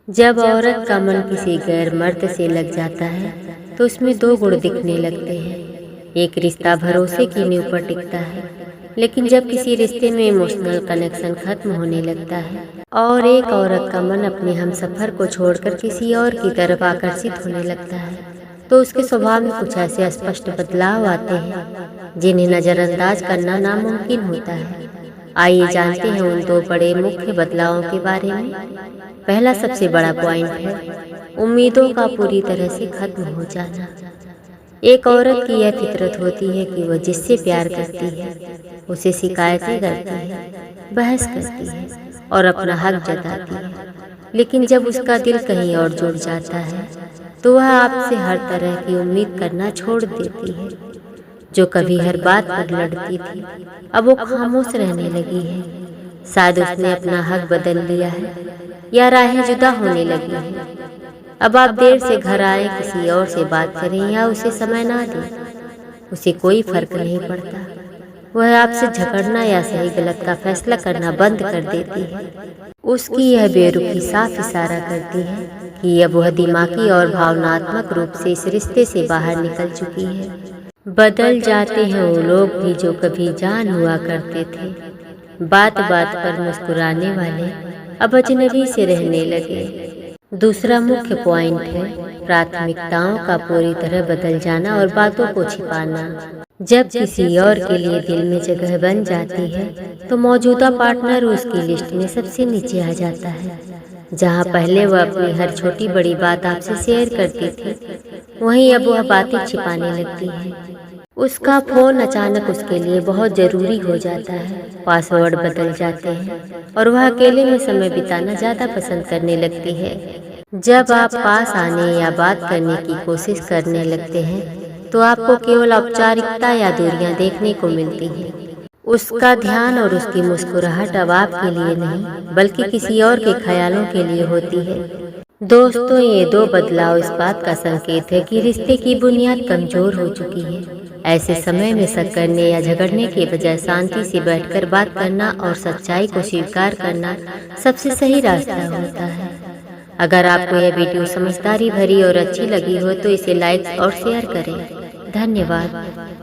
जब औरत का मन किसी गैर मर्द से लग जाता है तो उसमें दो गुण दिखने लगते हैं। एक रिश्ता भरोसे की नींव पर टिकता है, लेकिन जब किसी रिश्ते में इमोशनल कनेक्शन खत्म होने लगता है और एक औरत का मन अपने हमसफर को छोड़कर किसी और की तरफ आकर्षित होने लगता है, तो उसके स्वभाव में कुछ ऐसे स्पष्ट बदलाव आते हैं जिन्हें नज़रअंदाज करना नामुमकिन होता है। आइए जानते हैं उन दो बड़े मुख्य बदलावों के बारे में। पहला सबसे बड़ा पॉइंट है उम्मीदों का पूरी तरह से खत्म हो जाना। एक औरत की यह फितरत होती है कि वह जिससे प्यार करती है उसे शिकायतें करती है, बहस करती है और अपना हक जताती है, लेकिन जब उसका दिल कहीं और जुड़ जाता है तो वह आपसे हर तरह की उम्मीद करना छोड़ देती है। जो कभी हर बात पर लड़ती थी अब वो खामोश रहने लगी है। शायद उसने अपना हक बदल लिया है या राहें जुदा होने लगी हैं। अब आप देर से घर आए, किसी और से बात करें या उसे समय ना दें, उसे कोई फर्क नहीं पड़ता। वह आपसे झगड़ना या सही गलत का फैसला करना बंद कर देती है। उसकी यह बेरुखी साफ इशारा करती है कि अब वह दिमागी और भावनात्मक रूप से इस रिश्ते से बाहर निकल चुकी है। बदल जाते हैं वो लोग भी जो कभी जान हुआ करते थे। बात बात पर मुस्कुराने वाले अब अजनबी से रहने लगे। दूसरा मुख्य पॉइंट है प्राथमिकताओं का पूरी तरह बदल जाना और बातों को छिपाना। जब किसी और के लिए दिल में जगह बन जाती है तो मौजूदा पार्टनर उसकी लिस्ट में सबसे नीचे आ जाता है। जहां पहले वह अपनी हर छोटी बड़ी बात आपसे शेयर करती थी, वहीं अब वह बातें छिपाने लगती है। उसका फोन अचानक उसके लिए बहुत जरूरी हो जाता है, पासवर्ड बदल जाते हैं और वह अकेले में समय बिताना ज़्यादा पसंद करने लगती है। जब आप पास आने या बात करने की कोशिश करने लगते हैं तो आपको केवल औपचारिकता या दूरियां देखने को मिलती हैं। उसका ध्यान और उसकी मुस्कुराहट अब आपके लिए नहीं बल्कि किसी और के ख्यालों के लिए होती है। दोस्तों, ये दो बदलाव इस बात का संकेत है कि रिश्ते की बुनियाद कमजोर हो चुकी है। ऐसे समय में शक करने या झगड़ने के बजाय शांति से बैठकर बात करना और सच्चाई को स्वीकार करना सबसे सही रास्ता होता है। अगर आपको यह वीडियो समझदारी भरी और अच्छी लगी हो तो इसे लाइक और शेयर करें। धन्यवाद।